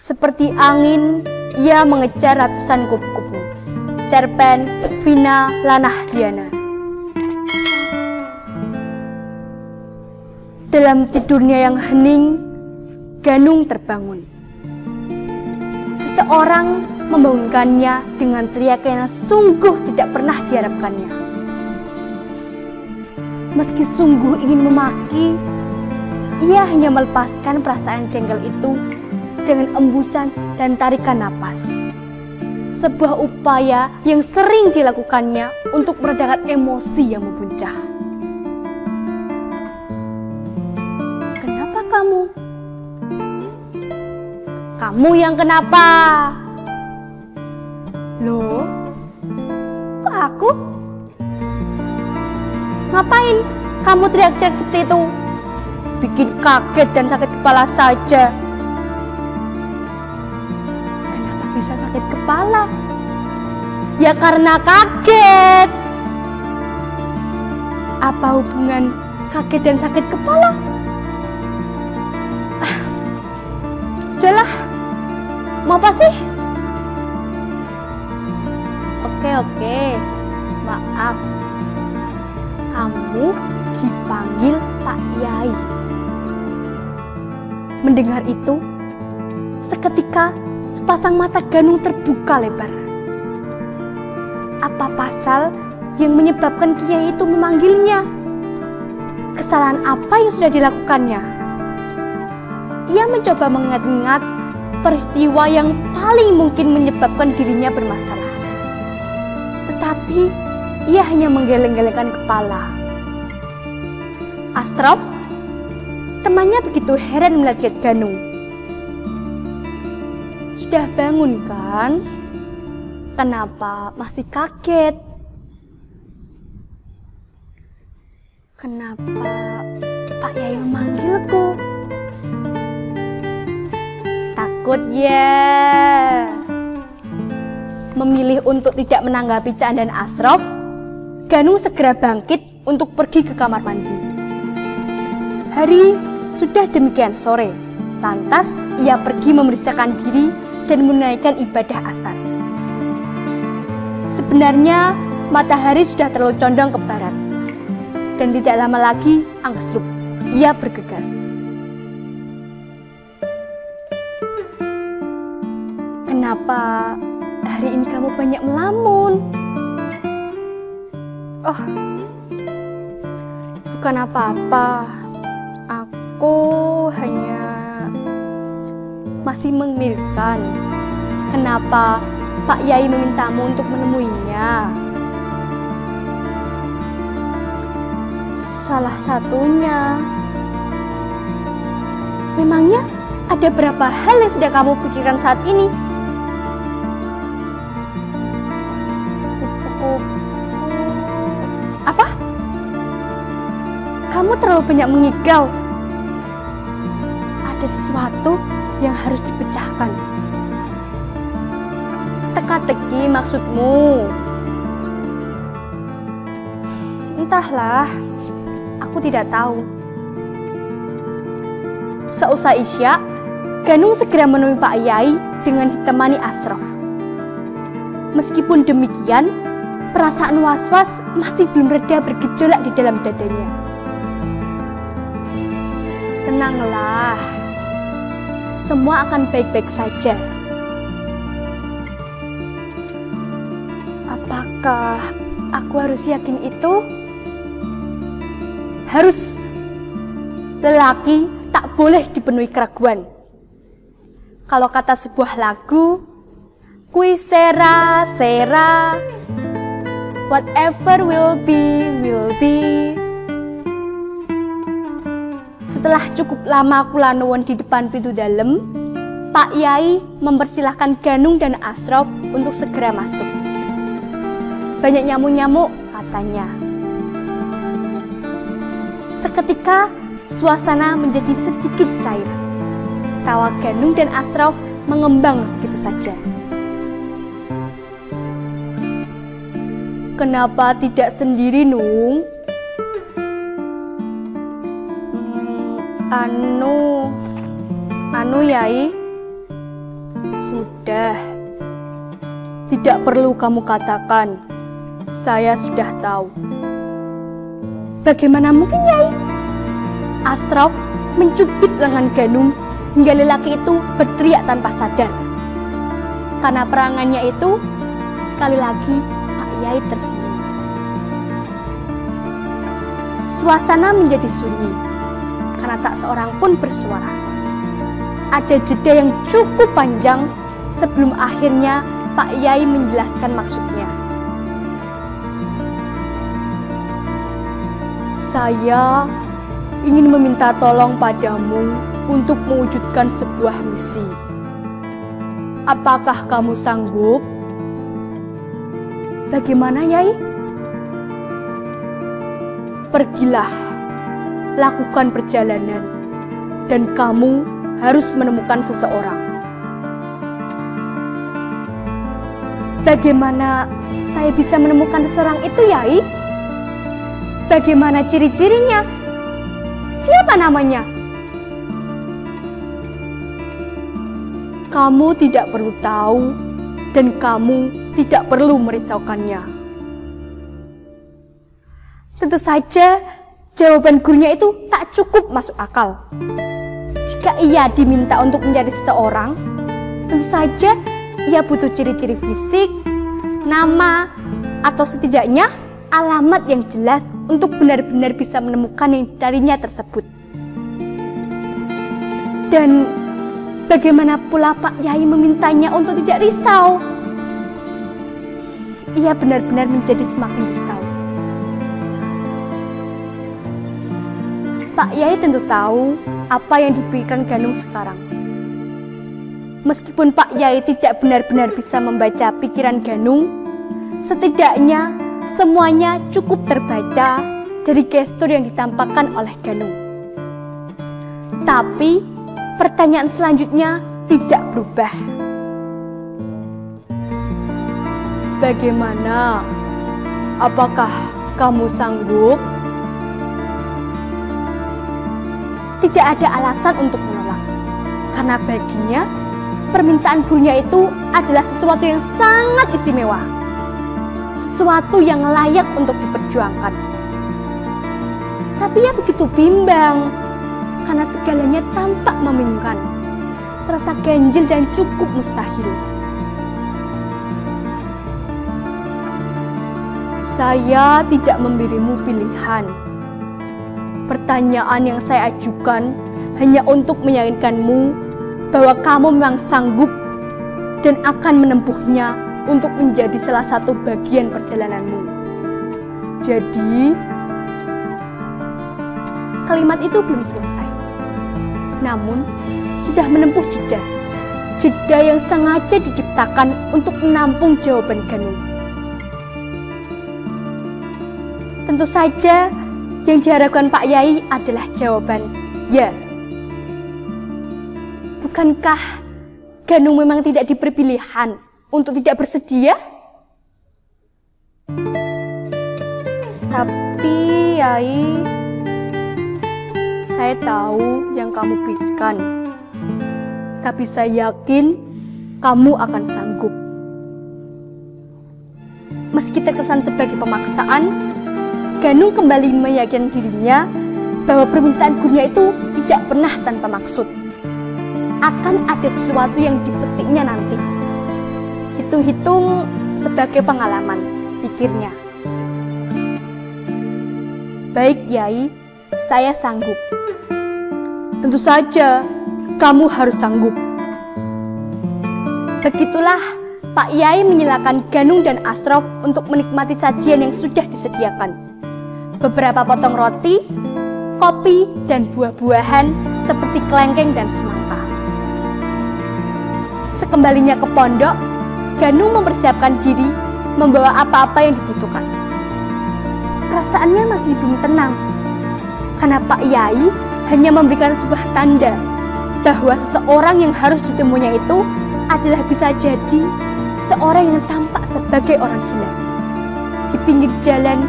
Seperti angin, ia mengejar ratusan kupu-kupu. Cerpen Vina Lanahdiana. Dalam tidurnya yang hening, Ganung terbangun. Seseorang membangunkannya dengan teriakan yang sungguh tidak pernah diharapkannya. Meski sungguh ingin memaki, ia hanya melepaskan perasaan jengkel itu dengan embusan dan tarikan napas. Sebuah upaya yang sering dilakukannya untuk meredakan emosi yang membuncah. Kenapa kamu? Kamu yang kenapa? Loh, kok aku? Ngapain kamu teriak-teriak seperti itu? Bikin kaget dan sakit kepala saja. Kenapa bisa sakit kepala? Ya karena kaget. Apa hubungan kaget dan sakit kepala? Sudahlah, mau apa sih? Oke, maaf. Kamu dipanggil Pak Yai. Mendengar itu, seketika sepasang mata Ganung terbuka lebar. Apa pasal yang menyebabkan Kiai itu memanggilnya? Kesalahan apa yang sudah dilakukannya? Ia mencoba mengingat-ingat peristiwa yang paling mungkin menyebabkan dirinya bermasalah. Tetapi ia hanya menggeleng-gelengkan kepala. Ashraf, temannya begitu heran melihat Ganung. Sudah bangun kan? Kenapa masih kaget? Kenapa Pak Yai memanggilku? Takut ya. Memilih untuk tidak menanggapi candaan Ashraf, Ganung segera bangkit untuk pergi ke kamar mandi. Hari sudah demikian sore, lantas ia pergi memeriksakan diri dan menunaikan ibadah asar. Sebenarnya matahari sudah terlalu condong ke barat, dan tidak lama lagi anggesruk. Ia bergegas. Kenapa hari ini kamu banyak melamun? Oh, bukan apa-apa. Aku hanya masih memikirkan kenapa Pak Yai memintamu untuk menemuinya. Salah satunya, memangnya ada berapa hal yang sedang kamu pikirkan saat ini? Apa? Kamu terlalu banyak mengigau. Ada sesuatu yang harus dipecahkan. Teka-teki maksudmu? Entahlah, aku tidak tahu. Seusai Isya, Ganung segera menemui Pak Yai dengan ditemani Ashraf. Meskipun demikian, perasaan was-was masih belum reda bergejolak di dalam dadanya. Tenanglah, semua akan baik-baik saja. Apakah aku harus yakin itu? Harus. Lelaki tak boleh dipenuhi keraguan. Kalau kata sebuah lagu, qui sera sera, whatever will be, will be. Setelah cukup lama kula nuwun di depan pintu dalem, Pak Yai mempersilahkan Ganung dan Ashraf untuk segera masuk. Banyak nyamuk-nyamuk katanya. Seketika suasana menjadi sedikit cair. Tawa Ganung dan Ashraf mengembang begitu saja. Kenapa tidak sendiri, Nung? Anu Yai, Sudah, tidak perlu kamu katakan, saya sudah tahu. Bagaimana mungkin, Yai? Ashraf mencubit lengan Ganung hingga lelaki itu berteriak tanpa sadar. Karena perangannya itu, sekali lagi Pak Yai tersenyum. Suasana menjadi sunyi, karena tak seorang pun bersuara. Ada jeda yang cukup panjang sebelum akhirnya Pak Yai menjelaskan maksudnya. Saya ingin meminta tolong padamu untuk mewujudkan sebuah misi. Apakah kamu sanggup? Bagaimana, Yai? Pergilah, lakukan perjalanan, dan kamu harus menemukan seseorang. Bagaimana saya bisa menemukan seseorang itu, Yai? Bagaimana ciri-cirinya? Siapa namanya? Kamu tidak perlu tahu, dan kamu tidak perlu merisaukannya. Tentu saja, jawaban gurunya itu tak cukup masuk akal. Jika ia diminta untuk mencari seseorang, tentu saja ia butuh ciri-ciri fisik, nama, atau setidaknya alamat yang jelas untuk benar-benar bisa menemukan yang dicarinya tersebut. Dan bagaimana pula Pak Yai memintanya untuk tidak risau? Ia benar-benar menjadi semakin risau. Pak Yai tentu tahu apa yang dipikirkan Ganung sekarang. Meskipun Pak Yai tidak benar-benar bisa membaca pikiran Ganung, setidaknya semuanya cukup terbaca dari gestur yang ditampakkan oleh Ganung. Tapi pertanyaan selanjutnya tidak berubah. Bagaimana? Apakah kamu sanggup? Tidak ada alasan untuk menolak, karena baginya permintaan gurunya itu adalah sesuatu yang sangat istimewa, sesuatu yang layak untuk diperjuangkan. Tapi ia begitu bimbang, karena segalanya tampak membingungkan, terasa ganjil dan cukup mustahil. Saya tidak memberimu pilihan. Pertanyaan yang saya ajukan hanya untuk meyakinkanmu bahwa kamu memang sanggup dan akan menempuhnya untuk menjadi salah satu bagian perjalananmu. Jadi, kalimat itu belum selesai. Namun, sudah menempuh jeda yang sengaja diciptakan untuk menampung jawaban Ganung. Tentu saja, yang diharapkan Pak Yai adalah jawaban ya. Bukankah Ganung memang tidak diberi pilihan untuk tidak bersedia? Tapi Yai, saya tahu yang kamu pikirkan. Tapi saya yakin kamu akan sanggup. Meski terkesan sebagai pemaksaan, Ganung kembali meyakinkan dirinya bahwa permintaan gurunya itu tidak pernah tanpa maksud. Akan ada sesuatu yang dipetiknya nanti. Hitung-hitung sebagai pengalaman, pikirnya. Baik Yai, saya sanggup. Tentu saja, kamu harus sanggup. Begitulah Pak Yai menyilakan Ganung dan Ashraf untuk menikmati sajian yang sudah disediakan. Beberapa potong roti, kopi, dan buah-buahan seperti kelengkeng dan semangka. Sekembalinya ke pondok, Ganung mempersiapkan diri membawa apa-apa yang dibutuhkan. Perasaannya masih belum tenang, karena Pak Yai hanya memberikan sebuah tanda bahwa seseorang yang harus ditemuinya itu adalah bisa jadi seorang yang tampak sebagai orang gila di pinggir jalan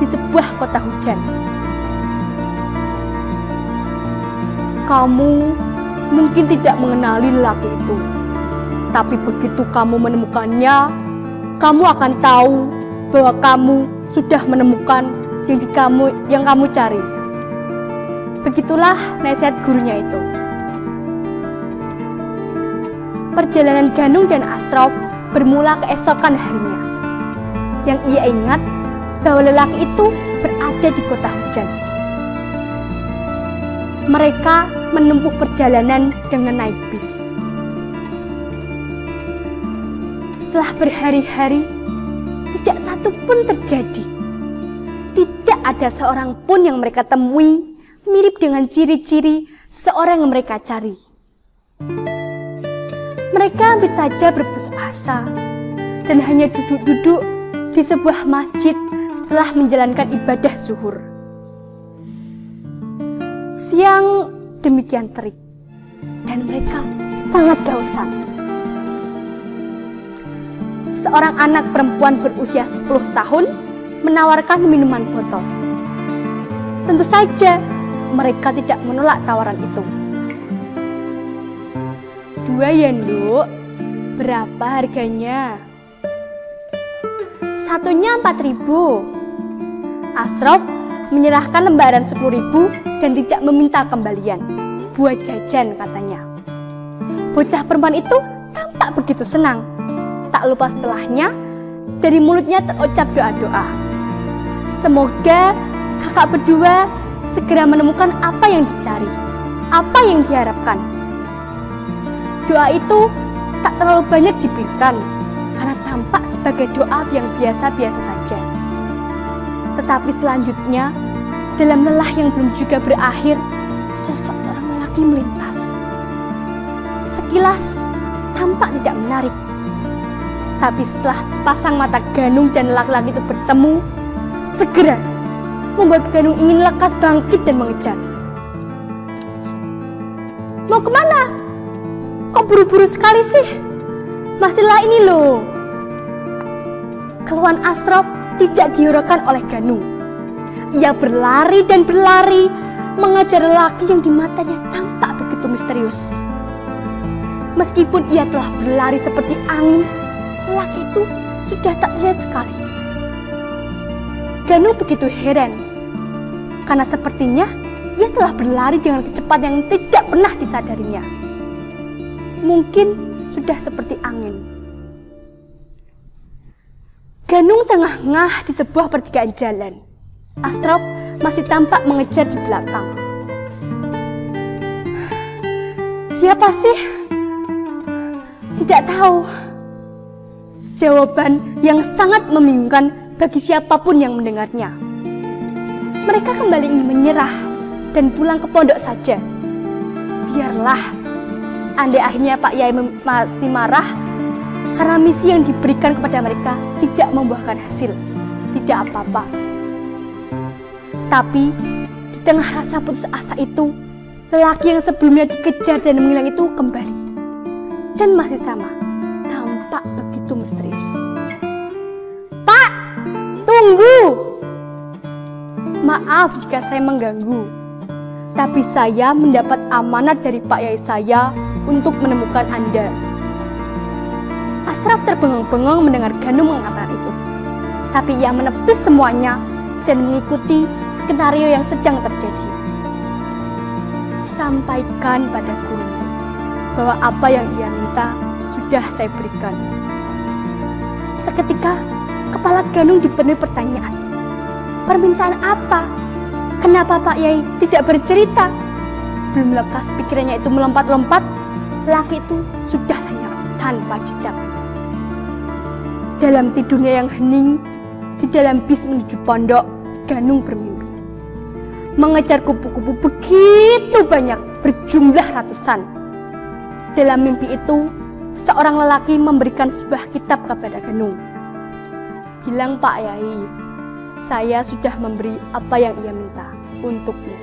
di sebuah kota hujan. Kamu mungkin tidak mengenali lelaki itu, Tapi begitu kamu menemukannya, kamu akan tahu bahwa kamu sudah menemukan yang kamu cari. Begitulah nasihat gurunya itu. Perjalanan Ganung dan Ashraf bermula keesokan harinya. Yang ia ingat bahwa lelaki itu berada di kota hujan. Mereka menempuh perjalanan dengan naik bis. Setelah berhari-hari, tidak satu pun terjadi. Tidak ada seorang pun yang mereka temui mirip dengan ciri-ciri seorang yang mereka cari. Mereka hampir saja berputus asa dan hanya duduk-duduk di sebuah masjid setelah menjalankan ibadah zuhur. Siang demikian terik dan mereka sangat kehausan. Seorang anak perempuan berusia 10 tahun menawarkan minuman botol. Tentu saja mereka tidak menolak tawaran itu. 2 yen, Nduk. Berapa harganya? Satunya 4.000. Ashraf menyerahkan lembaran 10.000 dan tidak meminta kembalian. Buat jajan katanya. Bocah perempuan itu tampak begitu senang. Tak lupa setelahnya, dari mulutnya terucap doa-doa. Semoga kakak berdua segera menemukan apa yang dicari, apa yang diharapkan. Doa itu tak terlalu banyak diberikan, karena tampak sebagai doa yang biasa-biasa saja. Tetapi selanjutnya, dalam lelah yang belum juga berakhir, sosok seorang lelaki melintas. Sekilas tampak tidak menarik. Tapi setelah sepasang mata Ganung dan laki-laki itu bertemu, segera membuat Ganung ingin lekas bangkit dan mengejar. Mau kemana? Kok buru-buru sekali sih? Masihlah ini loh. Keluhan Ashraf tidak dihiraukan oleh Ganung. Ia berlari dan berlari mengejar lelaki yang di matanya tampak begitu misterius. Meskipun ia telah berlari seperti angin, lelaki itu sudah tak terlihat sekali. Ganung begitu heran, karena sepertinya ia telah berlari dengan kecepatan yang tidak pernah disadarinya. Mungkin sudah seperti angin. Ganung tengah-ngah di sebuah pertigaan jalan. Ashraf masih tampak mengejar di belakang. Siapa sih? Tidak tahu. Jawaban yang sangat membingungkan bagi siapapun yang mendengarnya. Mereka kembali ingin menyerah dan pulang ke pondok saja. Biarlah, andai akhirnya Pak Yai pasti marah karena misi yang diberikan kepada mereka tidak membuahkan hasil. Tidak apa-apa. Tapi di tengah rasa putus asa itu, lelaki yang sebelumnya dikejar dan menghilang itu kembali. Dan masih sama, tampak begitu misterius. Pak, tunggu! Maaf jika saya mengganggu, tapi saya mendapat amanat dari Pak Yai saya untuk menemukan Anda. Ashraf terbengang-bengang mendengar Ganung mengatakan itu. Tapi ia menepis semuanya dan mengikuti skenario yang sedang terjadi. Sampaikan pada guru bahwa apa yang ia minta sudah saya berikan. Seketika kepala Ganung dipenuhi pertanyaan. Permintaan apa? Kenapa Pak Yai tidak bercerita? Belum lekas pikirannya itu melompat-lompat, laki itu sudah lenyap tanpa jejak. Dalam tidurnya yang hening, di dalam bis menuju pondok, Ganung bermimpi. Mengejar kupu-kupu begitu banyak, berjumlah ratusan. Dalam mimpi itu, seorang lelaki memberikan sebuah kitab kepada Ganung. Bilang Pak Yai, saya sudah memberi apa yang ia minta untukmu.